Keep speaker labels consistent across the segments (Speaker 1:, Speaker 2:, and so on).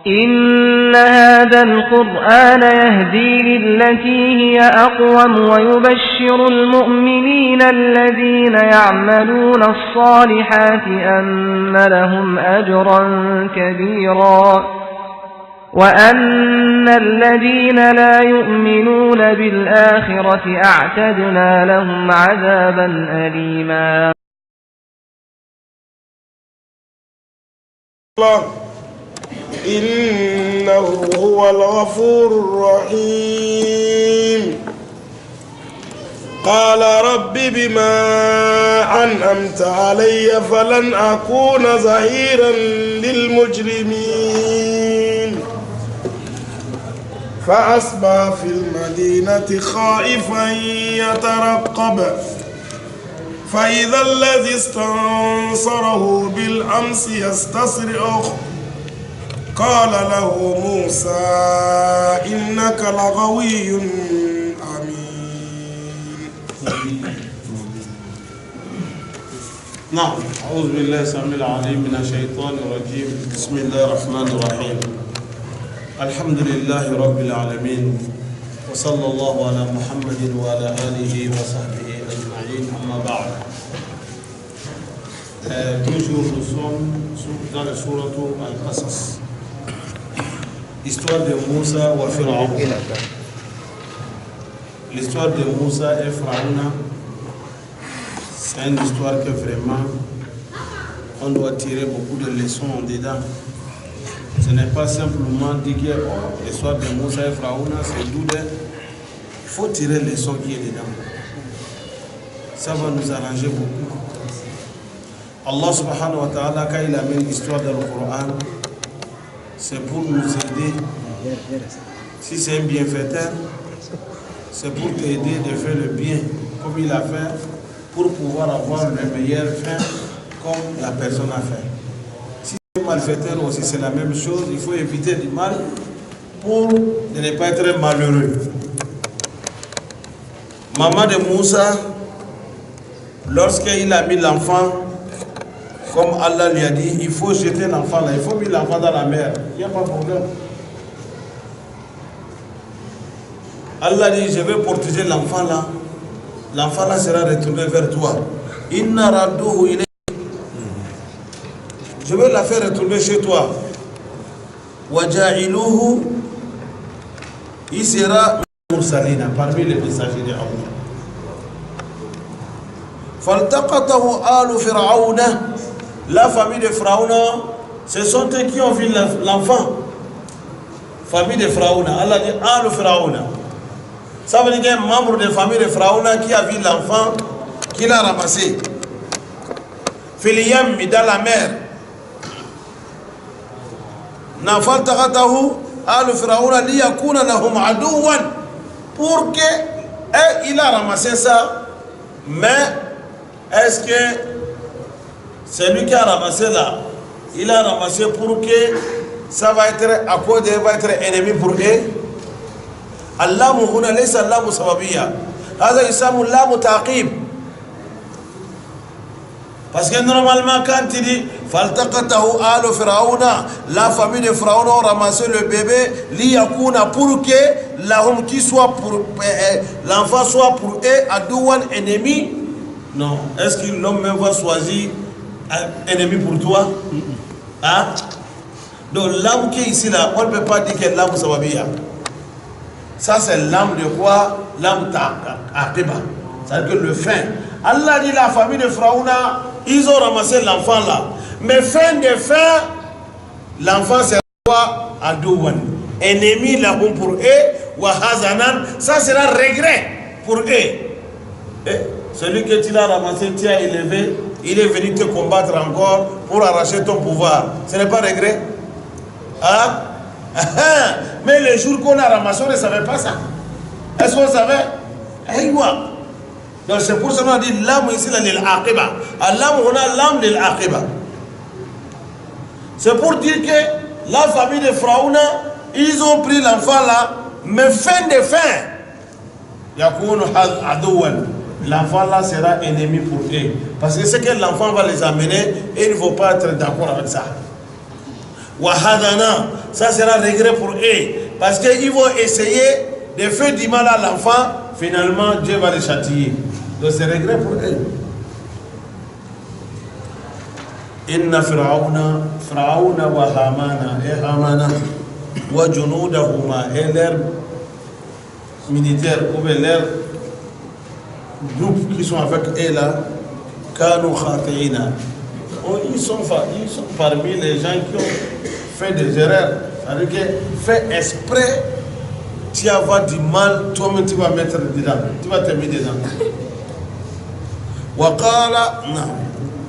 Speaker 1: إن هذا القرآن يهدي للتي هي أقوم ويبشر المؤمنين الذين يعملون الصالحات أن لهم أجرا كبيرا وأن الذين لا يؤمنون بالآخرة أعتدنا لهم عذابا أليما.
Speaker 2: إنه هو الغفور الرحيم. قال رب بما أنعمت علي فلن أكون ظهيرا للمجرمين فأصبح في المدينة خائفا يترقب فإذا الذي استنصره بالأمس يستصرخ قال له موسى إنك لغوي أمين.
Speaker 3: نعم، أعوذ بالله السميع العليم من الشيطان الرجيم. بسم الله الرحمن الرحيم. الحمد لله رب العالمين وصلى الله على محمد وعلى آله وصحبه أجمعين. أما بعد. Toujours nous sommes dans la sourate Al-Qasas. L'histoire de Moussa wa Pharaon. L'histoire de Moussa et Pharaon, c'est une histoire que vraiment on doit tirer beaucoup de leçons dedans. Ce n'est pas simplement dire que l'histoire de Moussa et Pharaon, c'est doux. Il faut tirer les leçons qui est dedans. Ça va nous arranger beaucoup. Allah subhanahu wa ta'ala, quand il a mis l'histoire dans le Coran, c'est pour nous aider. Si c'est un bienfaiteur, c'est pour t'aider de faire le bien comme il a fait, pour pouvoir avoir le meilleur fin comme la personne a fait. Si c'est un malfaiteur aussi, c'est la même chose. Il faut éviter du mal pour ne pas être malheureux. Maman de Moussa, lorsqu'il a mis l'enfant, comme Allah lui a dit, il faut jeter l'enfant là, il faut mettre l'enfant dans la mer. Il n'y a pas de problème. Allah dit, je vais protéger l'enfant là. L'enfant là sera retourné vers toi. Inna radduhu ilayk. Je vais la faire retourner chez toi. Waja'iluhu. Il sera mursalina, parmi les messagers de Allah. Faltaqatahu alu fir'auna. La famille de Pharaon, ce sont eux qui ont vu l'enfant. Famille de Pharaon, Allah dit Al Pharaon. Ça veut dire qu'un membre de la famille de Pharaon qui a vu l'enfant, qui l'a ramassé. Filiyam dans la mer. Nafal taqatahu Al Pharaon liyakuna lahum adouwan. Pour que il a ramassé ça, mais est-ce que c'est lui qui a ramassé là, il a ramassé pour que ça va être à quoi va être ennemi pour eux. Allah huna laysa Allah sababiyya. Hada yusamu Allah taqib. Parce que normalement quand il dit faltaqatahu alu fir'auna, la famille de Pharaon a ramassé le bébé liyakuna pour que lahum qui soit pour l'enfant soit pour eux adouwan ennemi. Non, est-ce que l'homme même va choisir ennemi pour toi? Hein? Donc l'âme qui est ici là, on ne peut pas dire que l'âme sababiya. Ça c'est l'âme de quoi? L'âme ta'aqiba. C'est-à-dire que le fin. Allah dit la famille de Pharaon, ils ont ramassé l'enfant là. Mais fin de fin, l'enfant c'est quoi? Adouwan. Ennemi là pour eux, wa hazanan, ça sera regret pour eux. Et celui que tu l'as ramassé, tu as élevé, il est venu te combattre encore pour arracher ton pouvoir. Ce n'est pas regret? Hein? Mais le jour qu'on a ramassé, on ne savait pas ça. Est-ce qu'on savait? Donc c'est pour ça qu'on dit l'âme ici, l'aqiba. L'âme, on a l'âme de l'aqiba. C'est pour dire que la famille de Pharaon, ils ont pris l'enfant là, mais fin de fin, l'enfant là sera ennemi pour eux. Parce que c'est que l'enfant va les amener et ils ne vont pas être d'accord avec ça. Wahadana, ça sera regret pour eux. Parce qu'ils vont essayer de faire du mal à l'enfant. Finalement, Dieu va les châtier. Donc c'est regret pour eux. Inna Fir'auna wa Hamana et Hamana wa junudahuma et leurs militaires ou leurs groupes qui sont avec eux là, kanu khati'ina. Ils sont parmi les gens qui ont fait des erreurs. C'est-à-dire que fait exprès, tu vas avoir du mal, toi-même tu vas mettre dedans, tu vas te mettre dedans.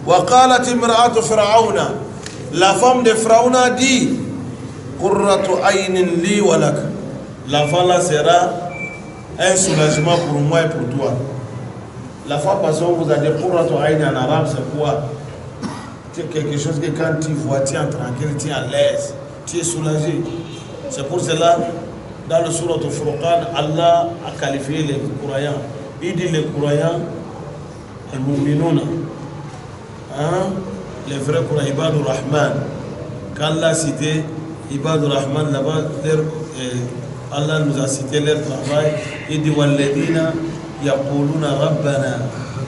Speaker 3: وقالت امرأة فرعون, la femme de Pharaon a dit, قرة عين لي ولك. L'enfant là sera un soulagement pour moi et pour toi. La femme, parce qu'on vous a dit قرة عين en arabe, c'est quoi? C'est quelque chose que quand tu vois, tu es tranquille, tu es à l'aise, tu es soulagé. C'est pour cela, dans le Surat al-Furqan, Allah a qualifié les croyants. Il dit les croyants, les mu'minouna, les vrais croyants, Ibadur Rahman. Quand Allah a cité Ibadur Rahman là-bas, Allah nous a cité leur travail. Il dit Walladina yaquluna Rabbana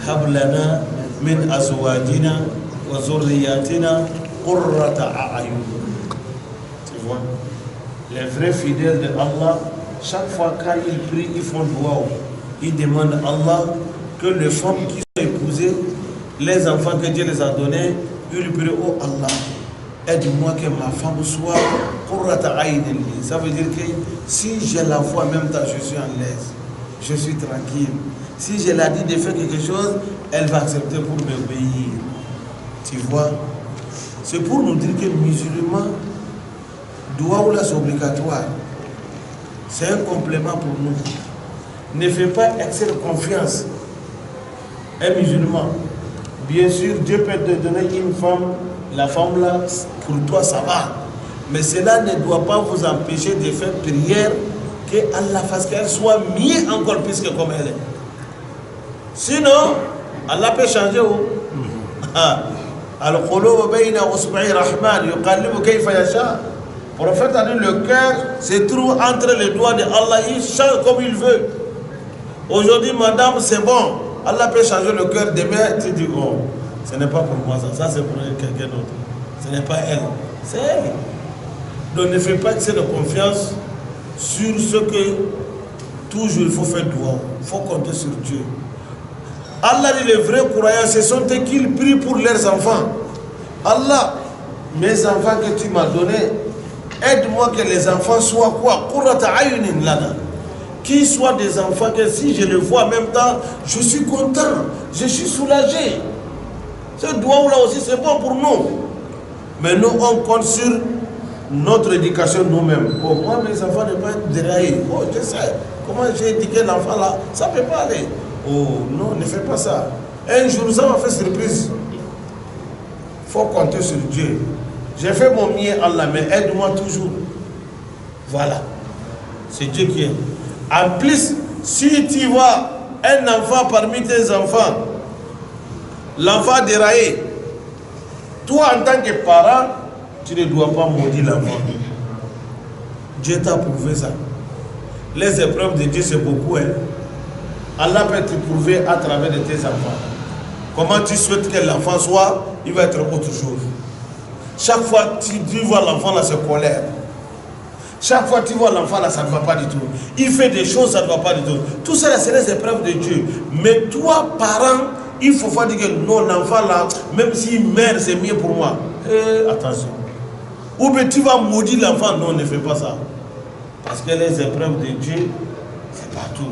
Speaker 3: hab lana min azwajina wa zurriyatina qurrata a'yun. Tu vois, les vrais fidèles de Allah, chaque fois quand ils prient, ils font dua. Ils demandent à Allah que les femmes qui sont épousées, les enfants que Dieu les a donnés, ils prient, oh Allah, aide-moi que ma femme soit qurrata a'yun. Ça veut dire que si je la vois en même temps, je suis en l'aise, je suis tranquille. Si je l'ai dit de faire quelque chose, elle va accepter pour m'obéir. Tu vois, c'est pour nous dire que musulmans, doua là c'est obligatoire. C'est un complément pour nous. Ne fais pas excès de confiance. Un musulman, bien sûr, Dieu peut te donner une femme, la femme là, pour toi ça va. Mais cela ne doit pas vous empêcher de faire prière que Allah fasse qu'elle soit mieux encore plus que comme elle est. Sinon, Allah peut changer. Al-Qulub bayna usbu'i Rahman yuqallibu kayfa yasha. Le prophète a dit le cœur se trouve entre les doigts de Allah, il change comme il veut. Aujourd'hui, madame, c'est bon. Allah peut changer le cœur. Demain, tu dis, oh, ce n'est pas pour moi ça c'est pour quelqu'un d'autre. Ce n'est pas elle, c'est elle. Donc ne fais pas excès de confiance sur ce que toujours il faut faire doigt. Il faut compter sur Dieu. Allah dit les vrais croyants, ce sont eux qui prient pour leurs enfants. Allah, mes enfants que tu m'as donnés, aide-moi que les enfants soient quoi? Qurrata ayunin lana. Qu'ils soient des enfants que si je les vois en même temps, je suis content, je suis soulagé. Ce doigt-là aussi, c'est bon pour nous. Mais nous, on compte sur notre éducation nous-mêmes. Oh, moi, mes enfants ne peuvent pas être déraillés. Oh, je sais. Comment j'ai éduqué l'enfant là? Ça ne peut pas aller. Oh, non, ne fais pas ça. Un jour, ça m'a fait surprise. Il faut compter sur Dieu. J'ai fait mon mieux, Allah, mais aide-moi toujours. Voilà. C'est Dieu qui est. En plus, si tu vois un enfant parmi tes enfants, l'enfant déraillé, toi en tant que parent, tu ne dois pas maudire l'enfant. Dieu t'a prouvé ça. Les épreuves de Dieu, c'est beaucoup. Hein? Allah peut te prouver à travers de tes enfants. Comment tu souhaites que l'enfant soit, il va être autre chose. Chaque fois que tu vois l'enfant là, c'est colère. Chaque fois que tu vois l'enfant là, ça ne va pas du tout. Il fait des choses, ça ne va pas du tout. Tout ça, c'est les épreuves de Dieu. Mais toi, parent, il faut pas dire que non, l'enfant là, même s'il meurt, c'est mieux pour moi. Attention. Ou bien tu vas maudire l'enfant. Non, ne fais pas ça. Parce que les épreuves de Dieu, c'est partout.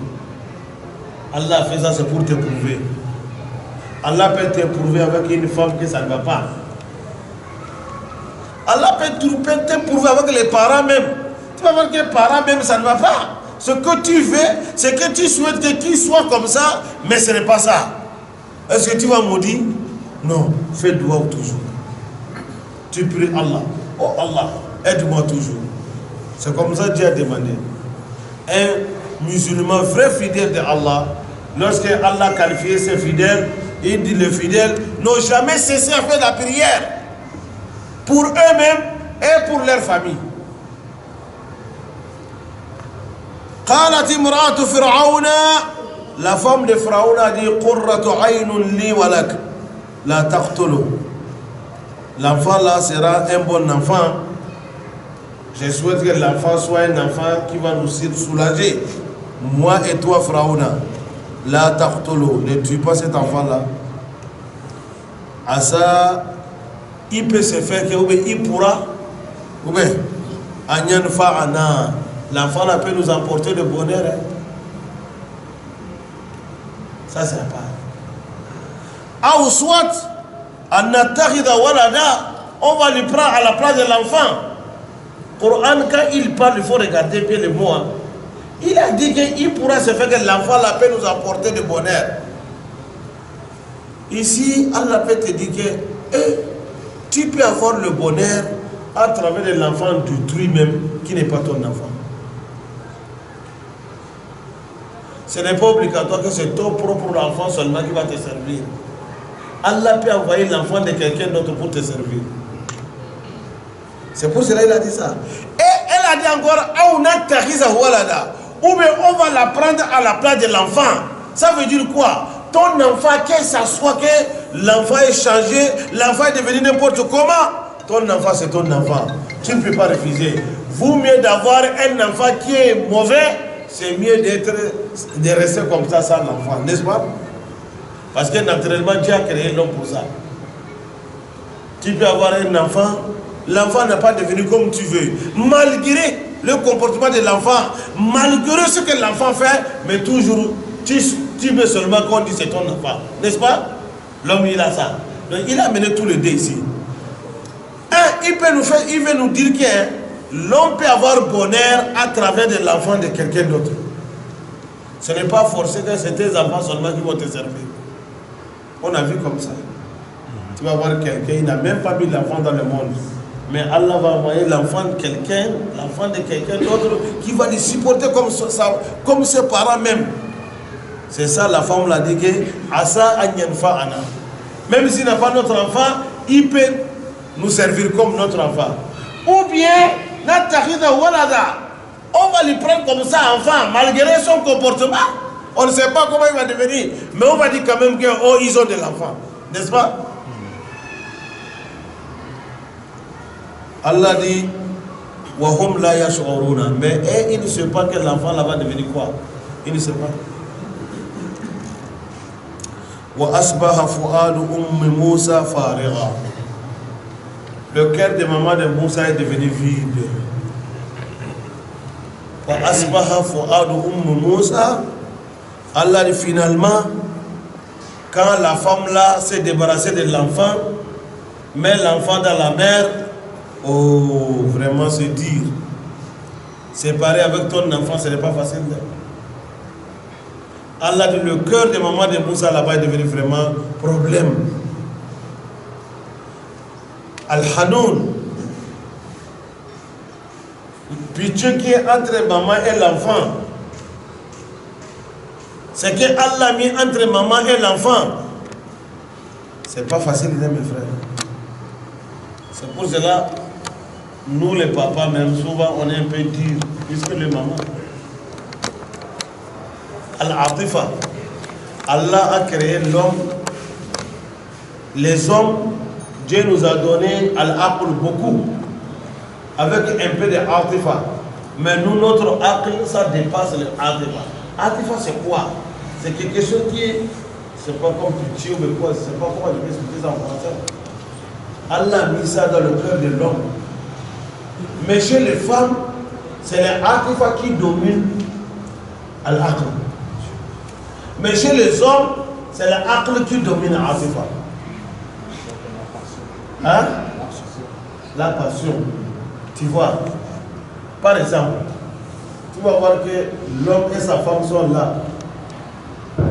Speaker 3: Allah fait ça, c'est pour te prouver. Allah peut te prouver avec une femme que ça ne va pas. Allah peut te prouver avec les parents même. Tu vas voir que les parents même, ça ne va pas. Ce que tu veux, c'est que tu souhaites que tu sois comme ça, mais ce n'est pas ça. Est-ce que tu vas maudire? Non, fais dua toujours. Tu pries Allah. Oh Allah, aide-moi toujours. C'est comme ça que Dieu a demandé. Un musulman vrai fidèle de Allah, lorsque Allah a qualifié ses fidèles, il dit les fidèles n'ont jamais cessé à faire la prière. Pour eux-mêmes et pour leur famille. قالت امرأة فرعون, la femme de Pharaon a dit قرة عين لي ولك لا تقتله. L'enfant là sera un bon enfant. Je souhaite que l'enfant soit un enfant qui va nous soulager. Moi et toi, Pharaon, la taqtulu, ne tue pas cet enfant là. À ça, il peut se faire que il pourra, ou bien, l'enfant là peut nous apporter de bonheur. Hein. Ça c'est à part. Ou soit, on va lui prendre à la place de l'enfant. Coran, quand il parle, il faut regarder bien les mots. Hein. Il a dit qu'il pourra se faire que l'enfant là peut nous apporter de bonheur. Ici, Allah peut te dire que tu peux avoir le bonheur à travers de l'enfant d'autrui même qui n'est pas ton enfant. Ce n'est pas obligatoire que c'est ton propre enfant seulement qui va te servir. Allah peut envoyer l'enfant de quelqu'un d'autre pour te servir. C'est pour cela qu'il a dit ça. Et elle a dit encore, ou bien on va la prendre à la place de l'enfant. Ça veut dire quoi? Ton enfant, que ça soit que l'enfant est changé, l'enfant est devenu n'importe comment, ton enfant c'est ton enfant. Tu ne peux pas refuser. Vaut mieux d'avoir un enfant qui est mauvais, c'est mieux de rester comme ça sans l'enfant, n'est-ce pas? Parce que naturellement Dieu a créé l'homme pour ça. Tu peux avoir un enfant, l'enfant n'a pas devenu comme tu veux. Malgré le comportement de l'enfant, malgré ce que l'enfant fait, mais toujours, tu veux seulement qu'on dise c'est ton enfant. N'est-ce pas? L'homme, il a ça. Donc, il a amené tous les deux ici. Il veut nous dire que l'homme peut avoir bonheur à travers de l'enfant de quelqu'un d'autre. Ce n'est pas forcé que c'est tes enfants seulement qui vont te servir. On a vu comme ça. Tu vas voir quelqu'un, il n'a même pas mis l'enfant dans le monde. Mais Allah va envoyer l'enfant de quelqu'un d'autre qui va le supporter comme ses parents même. C'est ça la femme l'a dit que Asa Anyanfa Ana. Même s'il n'a pas notre enfant, il peut nous servir comme notre enfant. Ou bien, on va lui prendre comme ça enfant, malgré son comportement. On ne sait pas comment il va devenir. Mais on va dire quand même qu'ils ont de l'enfant. N'est-ce pas? Allah dit Wahum la yash'uruna. Mais il ne sait pas que l'enfant là va devenir quoi? Il ne sait pas. Wa asbaha fu'adu ummi Moussa farigha. Le cœur de maman de Moussa est devenu vide. Wa asbaha fu'adu ummi Moussa. Allah dit finalement, quand la femme là s'est débarrassée de l'enfant, met l'enfant dans la mer. Oh, vraiment se dire, séparer avec ton enfant, ce n'est pas facile. Allah dit, le cœur de maman de Moussa là-bas est devenu vraiment problème. Al-Hanoun, pitié qui est entre maman et l'enfant, c'est que Allah a mis entre maman et l'enfant. C'est pas facile, mes frères. C'est pour cela. Nous les papas même souvent on est un peu dur puisque les mamans. Al-Atifa. Allah a créé l'homme. Les hommes, Dieu nous a donné Al-Aql beaucoup. Avec un peu de Atifa. Mais nous, notre Aql, ça dépasse le Atifa. Atifa c'est quoi? C'est quelque chose qui est. C'est pas comme pitié ou quoi. C'est pas comment je vais expliquer ça en français. Allah a mis ça dans le cœur de l'homme. Mais chez les femmes, c'est l'Atifa qui domine l'Aql. Mais chez les hommes, c'est l'Aql qui domine l'Atifa. Hein? La passion. Tu vois, par exemple, tu vas voir que l'homme et sa femme sont là.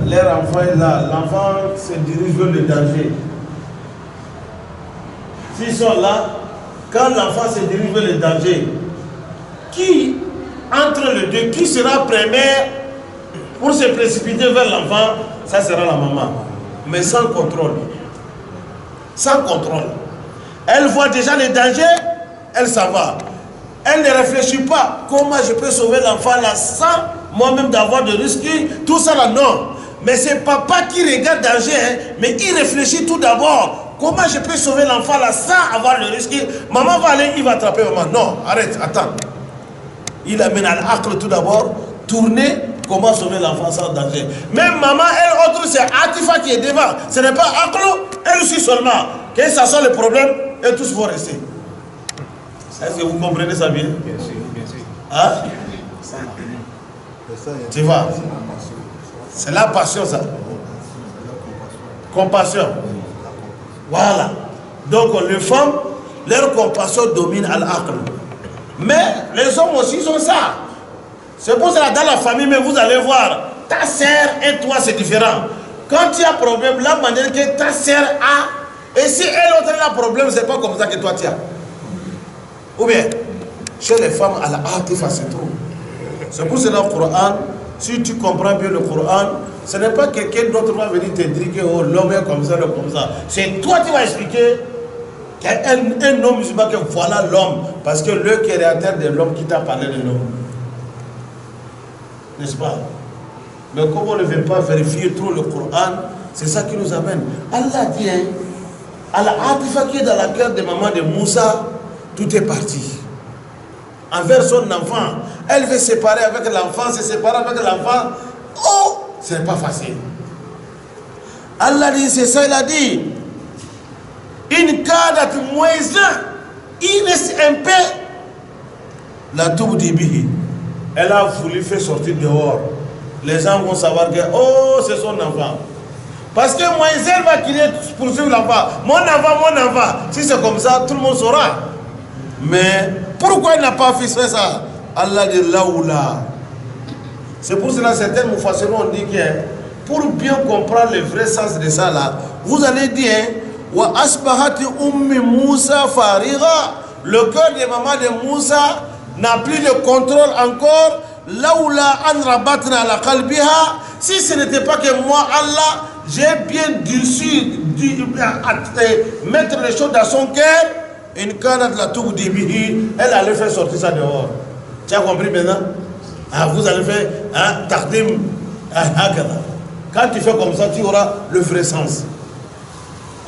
Speaker 3: Leur enfant est là. L'enfant se dirige vers le danger. S'ils sont là, quand l'enfant se dirige vers le danger, qui, entre les deux, qui sera premier pour se précipiter vers l'enfant? Ça sera la maman. Mais sans contrôle. Sans contrôle. Elle voit déjà le danger, elle s'en va. Elle ne réfléchit pas. Comment je peux sauver l'enfant là sans moi-même d'avoir de risque? Tout ça là, non. Mais c'est papa qui regarde danger, hein, mais il réfléchit tout d'abord. Comment je peux sauver l'enfant là sans avoir le risque? Maman va aller, il va attraper maman. Non, arrête, attends. Il amène à l'aql tout d'abord, tourner, comment sauver l'enfant sans danger. Même maman, elle, autre, c'est Atifa qui est devant. Ce n'est pas aql, elle aussi seulement. Quand ça sort le problème, et tous vont rester. Est-ce que vous comprenez ça bien?
Speaker 4: Bien sûr, bien sûr.
Speaker 3: Hein? Tu vois? C'est la passion, ça. Compassion. Voilà. Donc, les femmes, leur compassion domine à l'aql. Mais les hommes aussi sont ça. C'est pour ça que dans la famille, mais vous allez voir, ta sœur et toi, c'est différent. Quand tu as problème, la manière que ta sœur a, et si elle autre a un problème, c'est pas comme ça que toi tu as. Ou bien, chez les femmes, à la atifa, c'est trop. C'est pour cela le Coran, si tu comprends bien le Coran, ce n'est pas quelqu'un d'autre qui va venir te dire que oh, l'homme est comme ça, l'homme comme ça. C'est toi qui vas expliquer qu'un homme musulman, que voilà l'homme. Parce que le créateur de l'homme qui t'a parlé de l'homme. N'est-ce pas? Mais comme on ne veut pas vérifier trop le Coran, c'est ça qui nous amène. Allah dit, hein, Allah atifa qui est dans la cœur de maman de Moussa, tout est parti. Envers son enfant, elle veut se séparer avec l'enfant, se séparer avec l'enfant. Oh, ce n'est pas facile. Allah dit, c'est ça, il a dit. Une kadat moïsa, il reste un peu. La tour d'Ibihi, elle a voulu faire sortir dehors. Les gens vont savoir que, oh, c'est son enfant. Parce que Moïse va qu'il poursuivre l'enfant. Mon enfant. Si c'est comme ça, tout le monde saura. Mais pourquoi il n'a pas fait ça? Allah dit là ou là. C'est pour cela que certains mufassirons ont dit que pour bien comprendre le vrai sens de ça là, vous allez dire wa asbahati ummi Moussa fariga. Le cœur de maman de Moussa n'a plus de contrôle encore. Là où la an rabatna ala qalbiha. Si ce n'était pas que moi Allah, j'ai bien dû mettre les choses dans son cœur. Une canne de la tour d'Ibihi, elle allait faire sortir ça dehors. Tu as compris maintenant? Ah, vous allez faire un tardim. Quand tu fais comme ça, tu auras le vrai sens.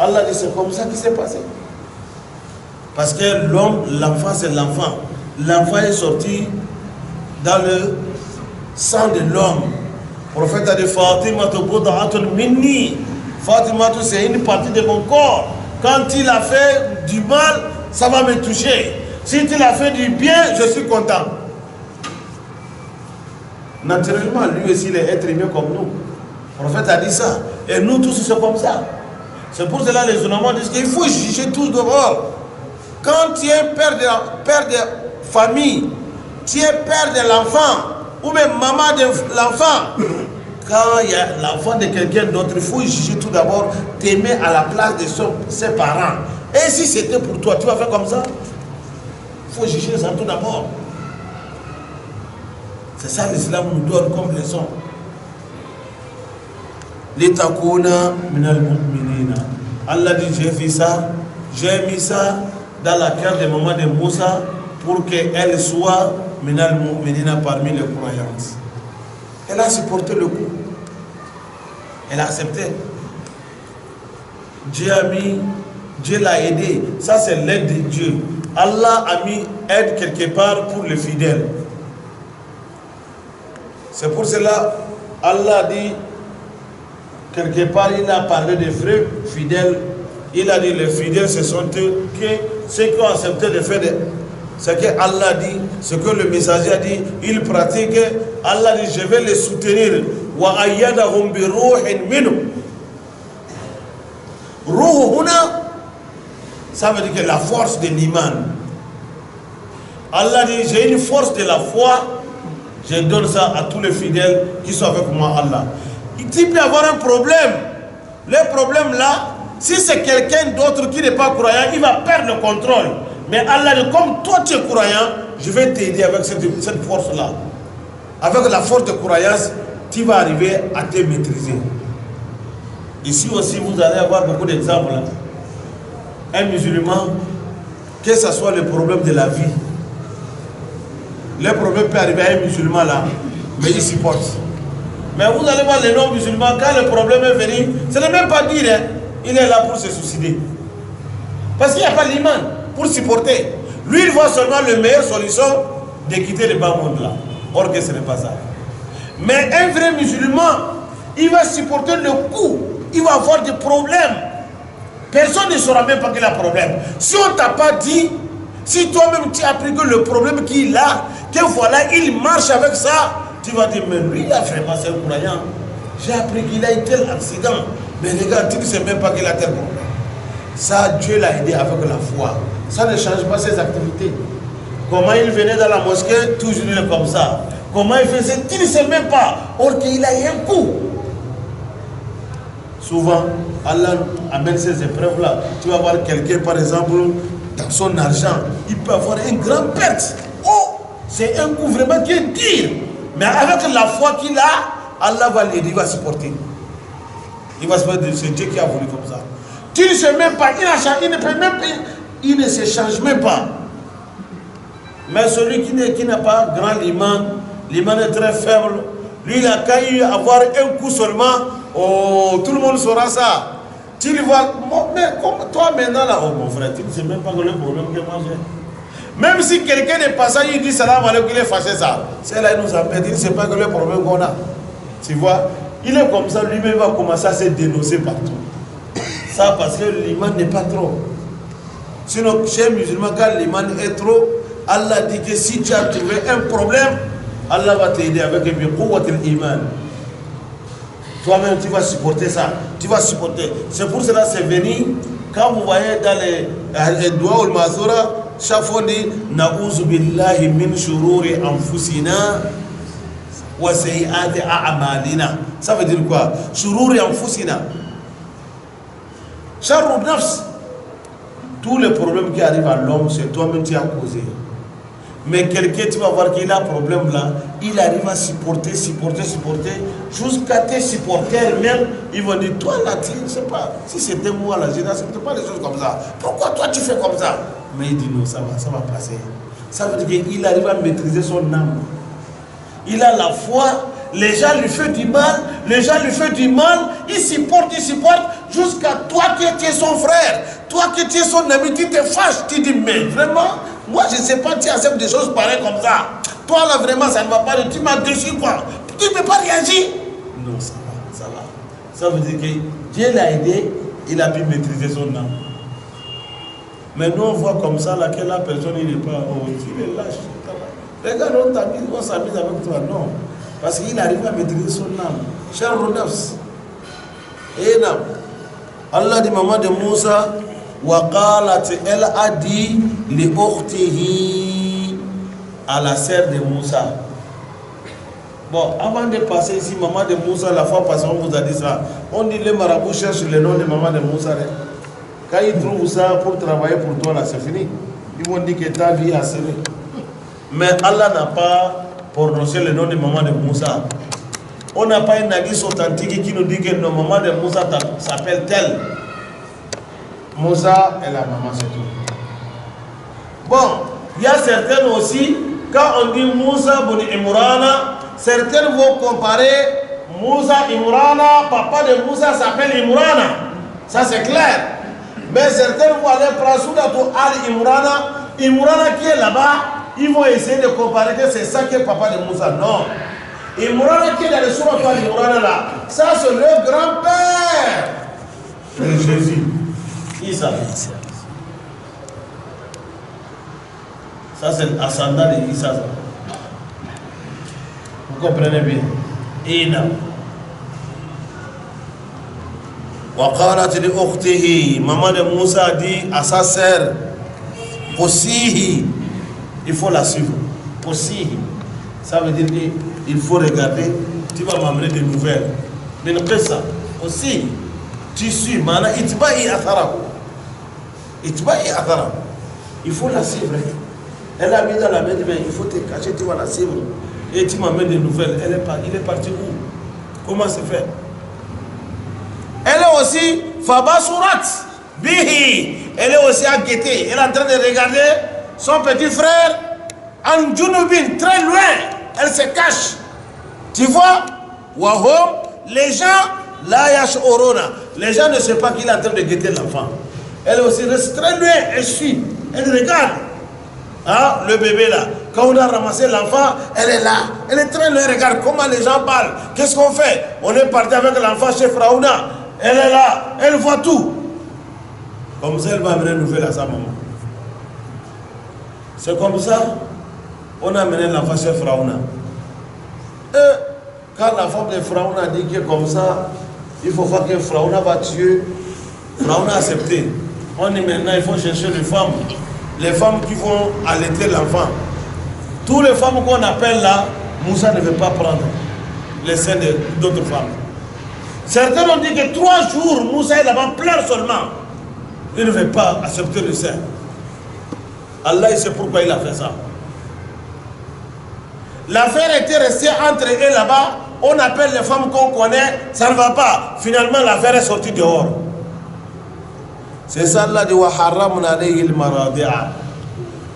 Speaker 3: Allah dit c'est comme ça qui s'est passé. Parce que l'homme, l'enfant, c'est l'enfant. L'enfant est sorti dans le sang de l'homme. Le prophète a dit Fatima minni. Fatima, c'est une partie de mon corps. Quand il a fait du mal, ça va me toucher. Si tu l'as fait du bien, je suis content. Naturellement, lui aussi, il est être humain comme nous. Le prophète a dit ça. Et nous tous, c'est comme ça. C'est pour cela que les musulmans disent qu'il faut juger tous dehors. Quand tu es père de famille, tu es père de l'enfant, ou même maman de l'enfant, quand il y a l'enfant de quelqu'un d'autre, il faut juger tout d'abord, t'aimer à la place de ses parents. Et si c'était pour toi, tu vas faire comme ça? Il faut juger ça tout d'abord. C'est ça l'islam nous donne comme leçon. Litakuna minal mu'minina. Allah dit j'ai fait ça, j'ai mis ça dans la cœur de maman de Moussa pour qu'elle soit minal mu'minina parmi les croyantes. Elle a supporté le coup. Elle a accepté. Dieu l'a aidé. Ça c'est l'aide de Dieu. Allah a mis aide quelque part pour les fidèles. C'est pour cela Allah dit quelque part il a parlé des vrais fidèles. Il a dit les fidèles ce sont eux ceux qui ont accepté de faire ce que Allah dit, ce que le messager a dit, ils pratiquent. Allah dit je vais les soutenir. Wa ayyadahum bi ruhin minhu. Ruh huna, ça veut dire que la force de l'iman. Allah dit j'ai une force de la foi. Je donne ça à tous les fidèles qui sont avec moi, Allah. Il peut y avoir un problème. Le problème là, si c'est quelqu'un d'autre qui n'est pas croyant, il va perdre le contrôle. Mais Allah dit, comme toi tu es croyant, je vais t'aider avec cette force-là. Avec la force de croyance, tu vas arriver à te maîtriser. Ici aussi, vous allez avoir beaucoup d'exemples. Un musulman, que ce soit le problème de la vie. Le problème peut arriver à un musulman là, mais il supporte. Mais vous allez voir les non-musulmans, quand le problème est venu, ce n'est même pas dire, hein, il est là pour se suicider. Parce qu'il n'y a pas l'iman pour supporter. Lui, il voit seulement la meilleure solution de quitter le bas monde là. Or que ce n'est pas ça. Mais un vrai musulman, il va supporter le coup. Il va avoir des problèmes. Personne ne saura même pas qu'il a problème. Si on ne t'a pas dit, si toi-même tu as appris que le problème qu'il a, que voilà, il marche avec ça, tu vas dire, mais lui, il a vraiment, c'est un croyant. J'ai appris qu'il a eu tel accident. Mais les gars, tu ne sais même pas qu'il a tel problème. Ça, Dieu l'a aidé avec la foi. Ça ne change pas ses activités. Comment il venait dans la mosquée, toujours il est comme ça. Comment il faisait, tu ne sais même pas. Or qu'il a eu un coup. Souvent, Allah amène ces épreuves-là. Tu vas voir quelqu'un, par exemple, dans son argent, il peut avoir une grande perte. Oh, c'est un coup vraiment qui est dur. Mais avec la foi qu'il a, Allah va l'aider, il va supporter. Il va se mettre, c'est Dieu qui a voulu comme ça. Tu ne sais même pas, il ne peut même pas, il ne se change même pas. Mais celui qui n'a pas grand l'iman est très faible. Lui, il a qu'à avoir un coup seulement. Oh, tout le monde saura ça. Tu le vois, mais comme toi maintenant là, oh mon frère, tu ne sais même pas le problème que moi j'ai. Même si quelqu'un est passé, il dit salam alaikum, il est fâché ça. C'est là, il nous appelle, il ne sait pas que le problème qu'on a. Tu vois, il est comme ça, lui-même va commencer à se dénoncer partout. Ça parce que l'iman n'est pas trop. Sinon, chez les musulmans, quand l'iman est trop, Allah dit que si tu as trouvé un problème, Allah va t'aider avec l'iman. Toi-même, tu vas supporter ça. Tu vas supporter. C'est pour cela que c'est venu. Quand vous voyez dans les doigts ou le mazura, chaque fois on dit Na'ouzu billahi min shururi anfusina wa sayyiati a'malina. Ça veut dire quoi? Shururi anfusina. Sharru nafs. Tous les problèmes qui arrivent à l'homme, c'est toi-même qui as causé. Mais quelqu'un, tu vas voir qu'il a un problème là, il arrive à supporter, jusqu'à tes supporters même, ils vont dire, toi là, tu ne sais pas, si c'était moi là, je n'accepte pas les choses comme ça. Pourquoi toi tu fais comme ça? Mais il dit non, ça va passer. Ça veut dire qu'il arrive à maîtriser son âme. Il a la foi, les gens lui font du mal, il supporte, jusqu'à toi qui es son frère, toi qui es son ami, tu te fâches, tu dis, mais vraiment, moi je ne sais pas, tu acceptes des choses pareilles comme ça. Toi là vraiment, ça ne va pas, tu m'as déçu quoi. Tu ne peux pas réagir. Non, ça va. Ça veut dire que Dieu l'a aidé, il a pu maîtriser son âme. Mais nous on voit comme ça, là, que la personne, il n'est pas, oh, il est lâche. Regarde, on s'amuse avec toi, non. Parce qu'il arrive à maîtriser son âme. Cher Ronafs. Et non. Allah dit, maman de Moussa, elle a dit, les ukhtihi, à la sœur de Moussa. Bon, avant de passer ici, maman de Moussa, la fois passée, on vous a dit ça. On dit, les marabouts cherchent le nom de maman de Moussa. Quand ils trouvent ça pour travailler pour toi, là, c'est fini. Ils vont dire que ta vie a scellé. Mais Allah n'a pas prononcé le nom de maman de Moussa. On n'a pas une hadith authentique qui nous dit que nos mamans de Moussa s'appelle telle. Moussa est la maman, c'est tout. Bon, il y a certaines aussi, quand on dit Moussa bin Imrana, certaines vont comparer Moussa Imrana, papa de Moussa s'appelle Imrana. Ça c'est clair. Mais certaines vont aller prendre Soudatou Al-Imrana, Imrana qui est là-bas, ils vont essayer de comparer que c'est ça qui est papa de Moussa. Non. Imrana qui est dans le Soudatou Al-Imrana là, ça c'est le grand-père de Jésus. Isa. Ça c'est l'ascendant de Isa. Vous comprenez bien? Ina. Waqalat li ukhtihi, maman de Moussa dit à sa sœur, Posihi, il faut la suivre. Posihi, ça veut dire qu'il faut regarder, tu vas m'amener des nouvelles. Mais ne fais ça. Aussi, tu suis, mana itba'i atharahu. Itba'i atharahu. Il faut la suivre. Elle a mis dans la main, mais il faut te cacher, tu vas la suivre. Et tu m'amènes des nouvelles. Il est parti où? Comment c'est fait? Elle est aussi Faba Surat. Bihi, elle est aussi à guetter. Elle est en train de regarder son petit frère en Junubin, très loin. Elle se cache. Tu vois? Wahom, les gens, la yashorona. Les gens ne savent pas qu'il est en train de guetter l'enfant. Elle aussi reste très loin, elle suit, elle regarde. Hein, le bébé là, quand on a ramassé l'enfant, elle est là, elle est très loin, regarde comment les gens parlent. Qu'est-ce qu'on fait? On est parti avec l'enfant chez Pharaona. Elle est là, elle voit tout. Comme ça, elle va amener une nouvelle à sa maman. C'est comme ça, on a amené l'enfant chez Pharaona. Et quand la femme de Pharaona dit que comme ça, il faut voir que Pharaona va tuer, Pharaona a accepté. On dit maintenant, il faut chercher les femmes qui vont allaiter l'enfant. Toutes les femmes qu'on appelle là, Moussa ne veut pas prendre les seins d'autres femmes. Certains ont dit que 3 jours, Moussa est là-bas, pleure seulement. Il ne veut pas accepter le sein. Allah, il sait pourquoi il a fait ça. L'affaire était restée entre eux là-bas. On appelle les femmes qu'on connaît, ça ne va pas. Finalement, l'affaire est sortie dehors. C'est ça, Allah dit,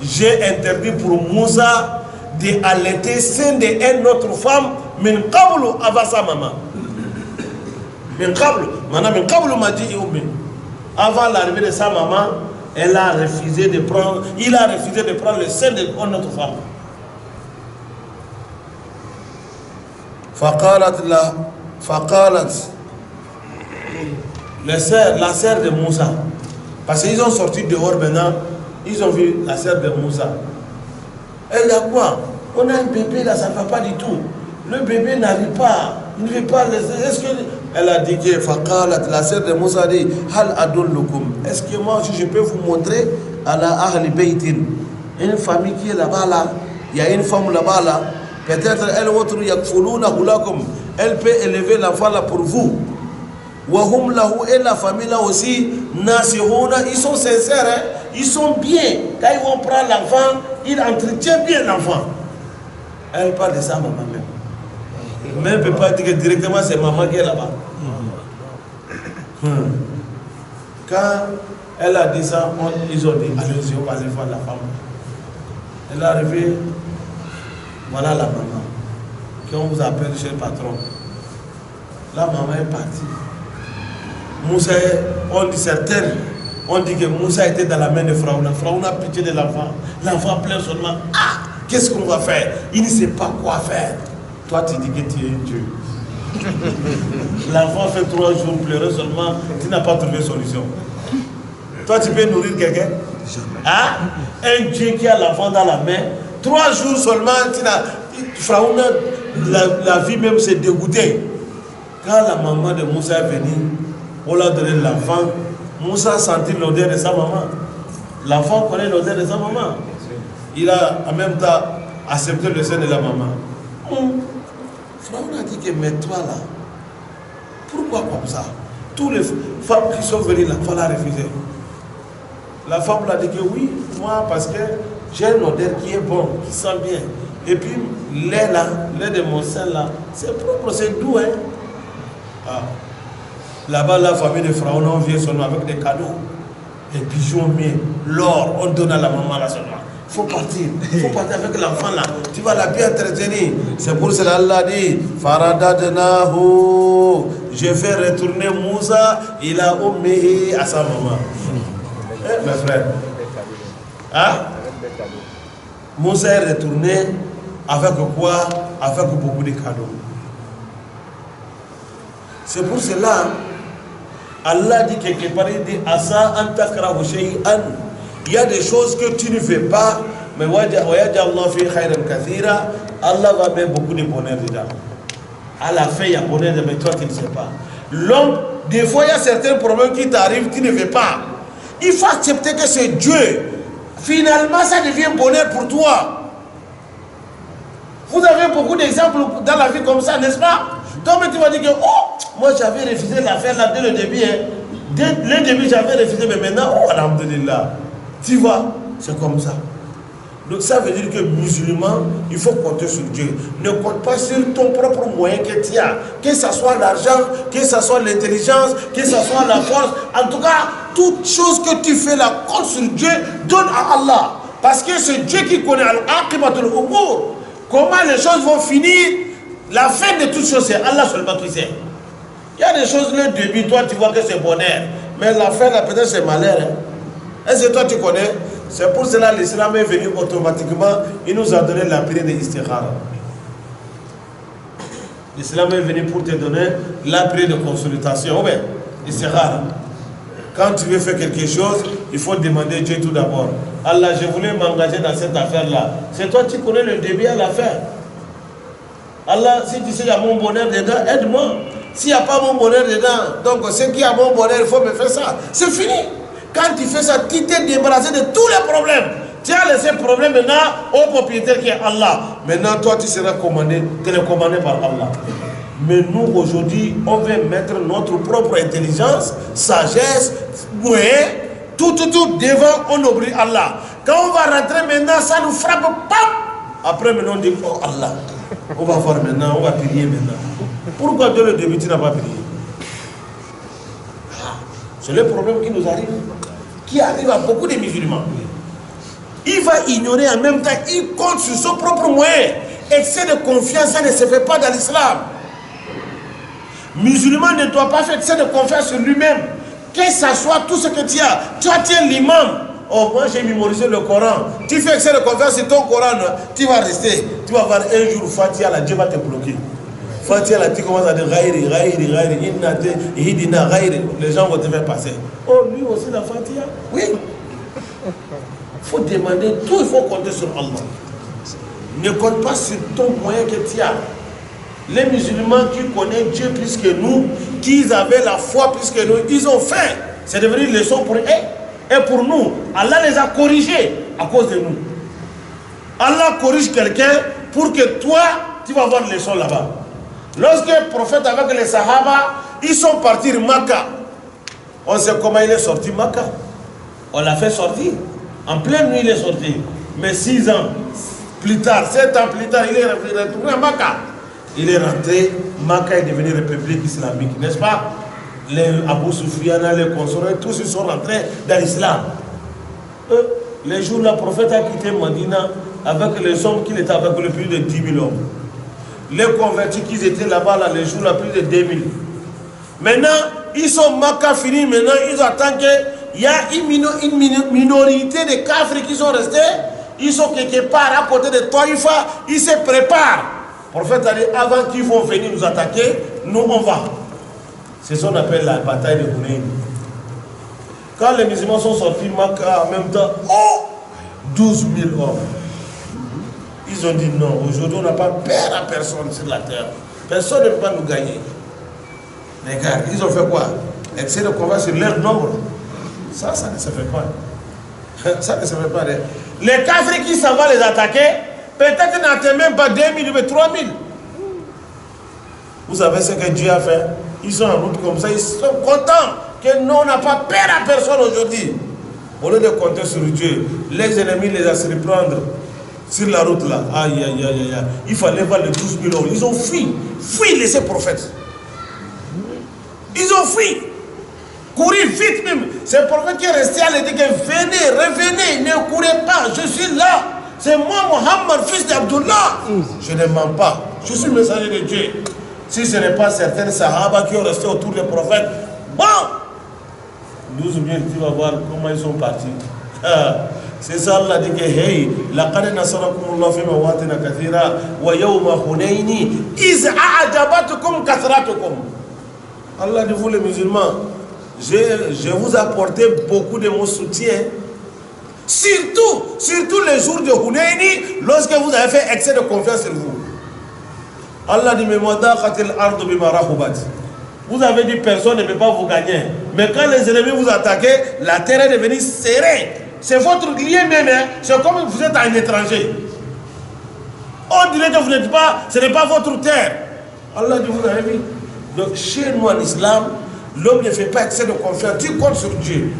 Speaker 3: j'ai interdit pour Moussa d'allaiter sein d'une autre femme, min qablu avant sa maman. Min qablu, maintenant min qablu m'a dit avant l'arrivée de sa maman, il a refusé de prendre le sein d'une autre femme. Faqalat, la sœur de Moussa. Parce qu'ils ont sorti dehors maintenant, ils ont vu la sœur de Moussa. Elle a quoi? On a un bébé là, ça ne va pas du tout. Le bébé n'arrive pas, il ne veut pas laisser. Est-ce que... Elle a dit que Faqalat, la sœur de Moussa dit, Hal adullukum. Est-ce que moi je peux vous montrer à la Ahli Beitin, une famille qui est là-bas là, il y a une femme là-bas là, peut-être elle autre yakfuluna hulakum, elle peut élever l'enfant là pour vous. Wahum lahu et la famille là aussi, nasihuna, ils sont sincères, hein? Ils sont bien. Quand ils vont prendre l'enfant, ils entretiennent bien l'enfant. Elle parle de sa maman même. Mais elle ne peut pas dire que directement c'est maman qui est là-bas. Quand elle a dit ça, ils ont dit, allez-y, on va aller voir la femme. Elle est arrivée, voilà la maman. Qu'on vous appelle chez le patron. La maman est partie. Moussa, on dit certaines, on dit que Moussa était dans la main de Pharaona. Pharaona a pitié de l'enfant. L'enfant pleure seulement. Ah, qu'est-ce qu'on va faire? Il ne sait pas quoi faire. Toi, tu dis que tu es un Dieu. L'enfant fait 3 jours pleurer seulement, tu n'as pas trouvé solution. Toi, tu peux nourrir quelqu'un? Hein? Un Dieu qui a l'enfant dans la main, 3 jours seulement, Pharaona, la vie même s'est dégoûtée. Quand la maman de Moussa est venue, on l'a donné l'enfant, Moussa a senti l'odeur de sa maman. L'enfant connaît l'odeur de sa maman. Il a en même temps accepté le sein de la maman. Pharaon a dit que mais toi là, pourquoi comme ça? Tous les femmes qui sont venues, l'enfant l'a refusé. La femme l'a dit que oui, moi parce que j'ai une odeur qui est bon, qui sent bien. Et puis lait là, lait de mon sein là, c'est propre, c'est doux, hein. Ah. Là-bas, la famille de Pharaon, on vient seulement avec des cadeaux, des bijoux mieux, l'or, on donne à la maman là seulement. Il faut partir avec l'enfant là, tu vas la bien entretenir. C'est pour cela Allah dit, Faradadnahu, je fais retourner Moussa, il a ummihi à sa maman. Mes frères, hein? Moussa est retourné avec quoi? Avec beaucoup de cadeaux. C'est pour cela, Allah dit quelque part, il dit, Asa antakrahu shay'an. Il y a des choses que tu ne fais pas, mais Allah va mettre beaucoup de bonheur dedans. À la fin, il y a bonheur, mais toi, tu ne sais pas. L'homme, des fois, il y a certains problèmes qui t'arrivent, tu ne fais pas. Il faut accepter que c'est Dieu. Finalement, ça devient bonheur pour toi. Vous avez beaucoup d'exemples dans la vie comme ça, n'est-ce pas? Donc, tu vas dire que, oh, moi, j'avais refusé l'affaire là dès le début. Hein. Dès le début, j'avais refusé, mais maintenant, oh, alhamdulillah. Tu vois, c'est comme ça. Donc ça veut dire que musulman, il faut compter sur Dieu. Ne compte pas sur ton propre moyen que tu as. Que ce soit l'argent, que ce soit l'intelligence, que ce soit la force. En tout cas, toute chose que tu fais là contre sur Dieu, donne à Allah. Parce que c'est Dieu qui connaît al-aqibatul umur. Comment les choses vont finir. La fin de toutes choses, c'est Allah seulement qui sait. Il y a des choses, le début, toi tu vois que c'est bonheur. Mais la fin, là, peut-être c'est malheur. Hein? Est-ce que toi tu connais? C'est pour cela que l'islam est venu automatiquement. Il nous a donné la prière de istikhara. L'islam est venu pour te donner la prière de consultation. Oui, istikhara. Quand tu veux faire quelque chose, il faut demander Dieu tout d'abord. Allah, je voulais m'engager dans cette affaire-là. C'est toi qui connais le début à la fin. Allah, si tu sais qu'il y a mon bonheur dedans, aide-moi. S'il n'y a pas mon bonheur dedans, donc ce qui a mon bonheur, il faut me faire ça. C'est fini. Quand tu fais ça, tu t'es débarrassé de tous les problèmes. Tu as laissé le problème maintenant au propriétaire qui est Allah. Maintenant, toi, tu seras télécommandé par Allah. Mais nous, aujourd'hui, on veut mettre notre propre intelligence, sagesse, moyens, tout devant, on oublie Allah. Quand on va rentrer maintenant, ça nous frappe, pam. Après, maintenant, on dit, oh Allah, on va voir maintenant, on va prier maintenant. Pourquoi dès le début, tu n'as pas prié? C'est le problème qui nous arrive, qui arrive à beaucoup de musulmans. Il va ignorer en même temps, il compte sur son propre moyen. Excès de confiance, ça ne se fait pas dans l'islam. Musulman ne doit pas faire excès de confiance sur lui-même. Que ça soit tout ce que tu as. Toi, tu es l'imam. Oh, moi j'ai mémorisé le Coran. Tu fais excès de confiance sur ton Coran, tu vas rester. Tu vas voir un jour, Fatiha, là, Dieu va te bloquer. Fatiha, là, tu commences à dire Ghairi, Hidina, Ghairi. Les gens vont te faire passer. Oh, lui aussi, la Fatiha. Oui. Il faut demander tout, il faut compter sur Allah. Ne compte pas sur ton moyen que tu as. Les musulmans qui connaissent Dieu plus que nous, qui avaient la foi plus que nous, ils ont fait. C'est devenu une leçon pour eux et pour nous. Allah les a corrigés à cause de nous. Allah corrige quelqu'un pour que toi, tu vas avoir une leçon là-bas. Lorsque le prophète avec les Sahaba, ils sont partis de Makkah. On sait comment il est sorti Makkah. On l'a fait sortir. En pleine nuit, il est sorti. Mais 6 ans plus tard, 7 ans plus tard, il est retourné à Makkah. Il est rentré, Makkah est devenu république islamique, n'est-ce pas? Les Abu Sufyan, les consorts, tous ils sont rentrés dans l'islam. Les jours, le prophète a quitté Medina avec les hommes qu'il était avec le plus de 10 000 hommes. Les convertis qui étaient là-bas, là, les jours, là, plus de 2 000. Maintenant, ils sont Makkah finis, maintenant, ils attendent qu'il y a une minorité de kafirs qui sont restés. Ils sont quelque part à côté de Taïfa, ils se préparent. Le prophète a dit, avant qu'ils vont venir nous attaquer, nous on va. C'est ce qu'on appelle la bataille de Hunayn. Quand les musulmans sont sortis Makkah en même temps, oh, 12 000 hommes. Ils ont dit non, aujourd'hui on n'a pas peur à personne sur la terre. Personne ne peut pas nous gagner. Les gars, ils ont fait quoi? Essayer de convaincre sur leur nombre. Ça ne se fait pas. Ça ne se fait pas. Les kafirs qui s'en vont les attaquer, peut-être n'atteignent même pas 2 000, mais 3 000. Vous savez ce que Dieu a fait? Ils sont en route comme ça, ils sont contents que nous, on n'a pas peur à personne aujourd'hui. Au lieu de compter sur Dieu, les ennemis les a se reprendre sur la route là. Aïe, aïe, aïe, aïe. Il fallait voir les 12 000 hommes. Ils ont fui, laissez prophètes. Ils ont fui. Courir vite même. C'est le prophète qui est resté à lui dire que venez, revenez, ne courez pas, je suis là. C'est moi, Mohammed, fils d'Abdullah. Je ne mens pas. Je suis le messager de Dieu. Si ce n'est pas certains Sahaba qui ont resté autour des prophètes, bon, 12 000, tu vas voir comment ils sont partis. C'est ça, Allah dit que, hey, laqad nasarakumullahu fi mawatin kathira wa yawma Hunayn iz a'jabatkum kathratukum. Allah dit, vous les musulmans, je vous ai apporté beaucoup de mon soutien. Surtout les jours de Hunayn, lorsque vous avez fait excès de confiance en vous. Allah dit, vous avez dit personne ne peut pas vous gagner. Mais quand les ennemis vous attaquent, la terre est devenue serrée. C'est votre lien même, hein? C'est comme vous êtes un étranger. On dirait que vous n'êtes pas, ce n'est pas votre terre. Allah dit, vous avez vu. Donc chez nous en islam, l'homme ne fait pas excès de confiance, tu comptes sur Dieu.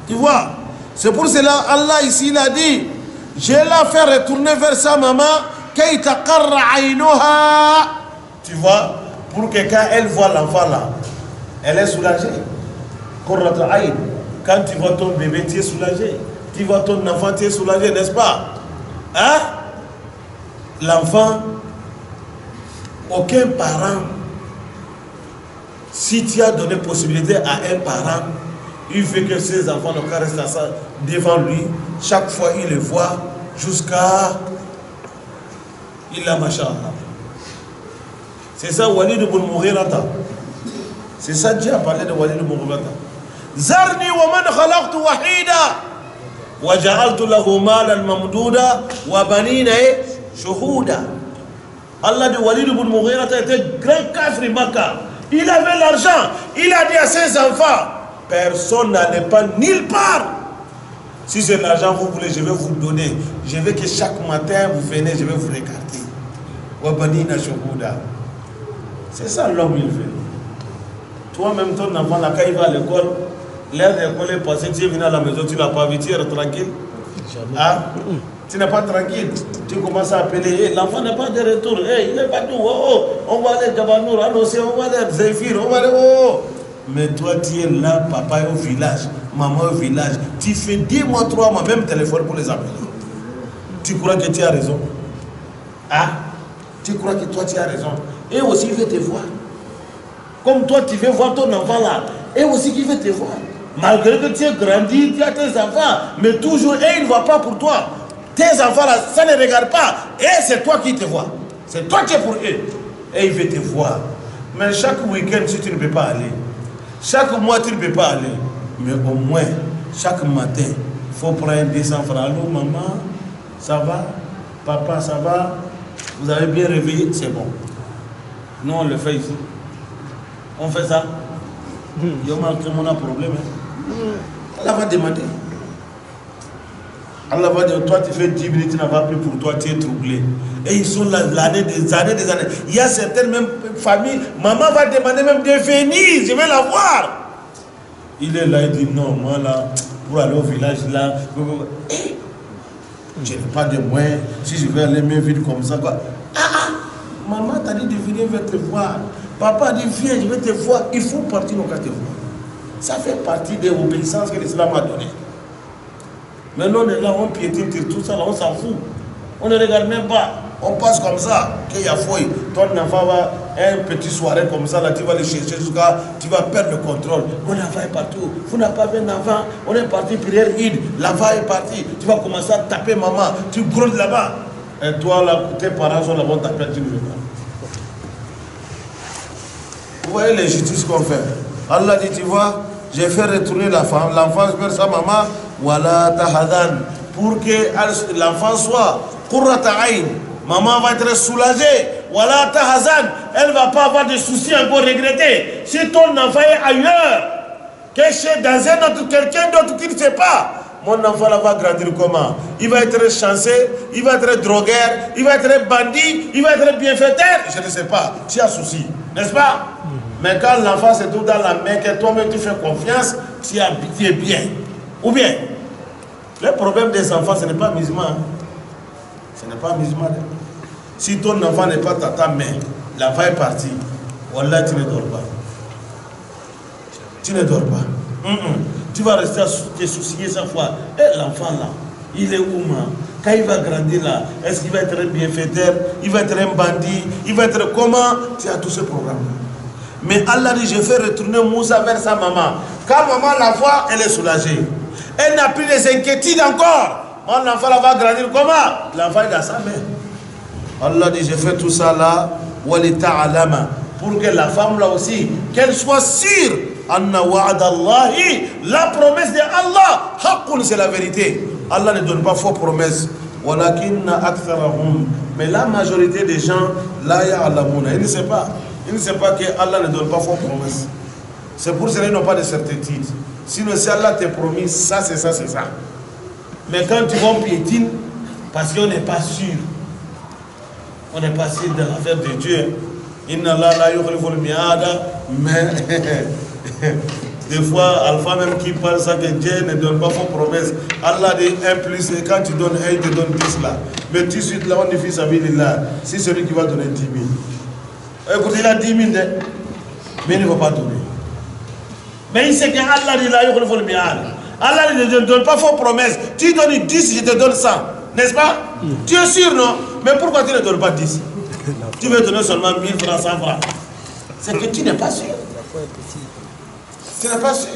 Speaker 3: Tu vois? C'est pour cela, Allah ici, il a dit, je la fait retourner vers sa maman, tu vois, pour que quand elle voit l'enfant là, elle est soulagée. Quand tu vois ton bébé, tu es soulagé. Tu vois ton enfant, tu es soulagé, n'est-ce pas? Hein? L'enfant, aucun parent, si tu as donné possibilité à un parent, il fait que ses enfants ne restent à ça devant lui. Chaque fois, il les voit jusqu'à... Il a machallah. C'est ça, Walid ibn Mughirata. C'est ça, Dieu a parlé de Walid ibn Mughirata. Zarni wa man khalaqtu wahida wa ja'altu lahu malan mamduda wa banina shuhuda. Allah de Walid ibn Mughirata était grand kafir Makkah. Il avait l'argent. Il a dit à ses enfants, personne n'allait pas nulle part. Si c'est l'argent vous voulez, je vais vous donner. Je veux que chaque matin vous venez, je vais vous regarder. Wa banina shuhuda. C'est ça l'homme il veut. Toi-même, ton enfant, là, quand il va à l'école, l'heure d'école est passée, tu es venu à la maison, tu ne l'as pas vu, tu es tranquille. Hein? Tu n'es pas tranquille. Tu commences à appeler, l'enfant n'est pas de retour. Il n'est pas tout. On va aller à Jabanour, on va aller à Zéphir, on va aller. Mais toi, tu es là, papa est au village, maman est au village. Tu fais 10 mois, 3 mois, même téléphone pour les appeler. Tu crois que tu as raison? Hein? Tu crois que toi, tu as raison? Et aussi, il veut te voir. Comme toi, tu veux voir ton enfant là. Et aussi, il veut te voir. Malgré que tu es grandi, tu as tes enfants. Mais toujours, et il ne voit pas pour toi. Tes enfants là, ça ne regarde pas. Et c'est toi qui te vois. C'est toi qui es pour eux. Et il veut te voir. Mais chaque week-end, si tu ne peux pas aller. Chaque mois, tu ne peux pas aller. Mais au moins, chaque matin, il faut prendre 200 francs. Allô, maman, ça va? Papa, ça va? Vous avez bien réveillé? C'est bon. Nous, on le fait ici. On fait ça. Il y a un problème. Allah va demander. Allah va dire, toi tu fais 10 minutes, tu n'as pas pris pour toi, tu es troublé. Et ils sont là l'année, des années, des années. Il y a certaines même familles, maman va demander même de venir, je vais la voir. Il est là, il dit non, moi là, pour aller au village là, je n'ai pas de moyens, si je vais aller me vite comme ça, quoi. Maman t'a dit de venir, je vais te voir. Papa dit, viens, je vais te voir. Il faut partir au cas de voir. Ça fait partie des obéissances que l'islam a données. Maintenant, on est là, on piétine tout ça, là, on s'en fout. On ne regarde même pas. On passe comme ça, qu'il y a fouille. Ton enfant va, un petit soirée comme ça, là, tu vas le chercher jusqu'à, tu vas perdre le contrôle. Mon enfant est partout. Vous n'avez pas vu un enfant. On est parti prière Eid. L'enfant est parti. Tu vas commencer à taper maman. Tu grognes là-bas. Et toi, là, tes parents sont là-bas, t'appelles, tu ne veux pas. Vous voyez les justices qu'on fait. Allah dit, tu vois, j'ai fait retourner l'enfant vers sa maman, voilà tahadan, pour que l'enfant soit qurrata ayn. Maman va être soulagée. Voilà tahazan, elle ne va pas avoir de soucis encore regretter. Si ton enfant est ailleurs, caché dans un autre, quelqu'un d'autre qui ne sait pas, mon enfant là va grandir comment? Il va être chanceux, il va être drogueur, il va être bandit, il va être bienfaiteur. Je ne sais pas. Tu as souci, n'est-ce pas? Mais quand l'enfant se trouve dans la main, que toi-même tu fais confiance, tu es bien. Ou bien, le problème des enfants, ce n'est pas musulman. Ce n'est pas musulman. Si ton enfant n'est pas dans ta main, l'enfant est parti. Wallah, tu ne dors pas. Tu ne dors pas. Tu vas rester à te soucier chaque fois. Et l'enfant là, il est où, man? Quand il va grandir là, est-ce qu'il va être un bienfaiteur? Il va être un bandit? Il va être comment? Tu as tout ce programme là. Mais Allah dit, je fais retourner Moussa vers sa maman. Quand maman la voit, elle est soulagée. Elle n'a plus les inquiétudes encore. Mon enfant là va grandir comment? L'enfant est dans sa main. Allah dit, je fais tout ça là, pour que la femme là aussi, qu'elle soit sûre. Anna wa'adallahi, la promesse de Allah, haqqun, c'est la vérité. Allah ne donne pas fausse promesse. Walakinna aktharahum, mais la majorité des gens, la ya'lamuna, ils ne savent pas. Ils ne savent pas que Allah ne donne pas fausse promesse. C'est pour cela qu'ils n'ont pas de certitude. Sinon, si Allah t'a promis, ça, c'est ça, c'est ça. Mais quand tu vas en piétine, parce qu'on n'est pas sûr. On n'est pas sûr de l'affaire de Dieu. Inna Allah la yukhliful mi'ada, mais des fois, Alpha même qui parle ça que Dieu ne donne pas fausse promesse. Allah dit 1 plus, et quand tu donnes 1, il te donne 10 là. Mais tout de suite là, on dit fils là. C'est celui qui va donner 10 000. Écoutez, il a 10 000, mais il ne va pas donner. Mais il sait que Allah ne donne pas faux promesses. Tu donnes 10, je te donne 100. N'est-ce pas? Tu es sûr, non? Mais pourquoi tu ne donnes pas 10? Tu veux donner seulement 1000 francs, 100 francs. C'est que tu n'es pas sûr. Tu n'es pas sûr.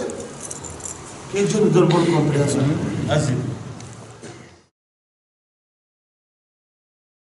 Speaker 3: Que Dieu nous donne bonne compréhension. Vas-y.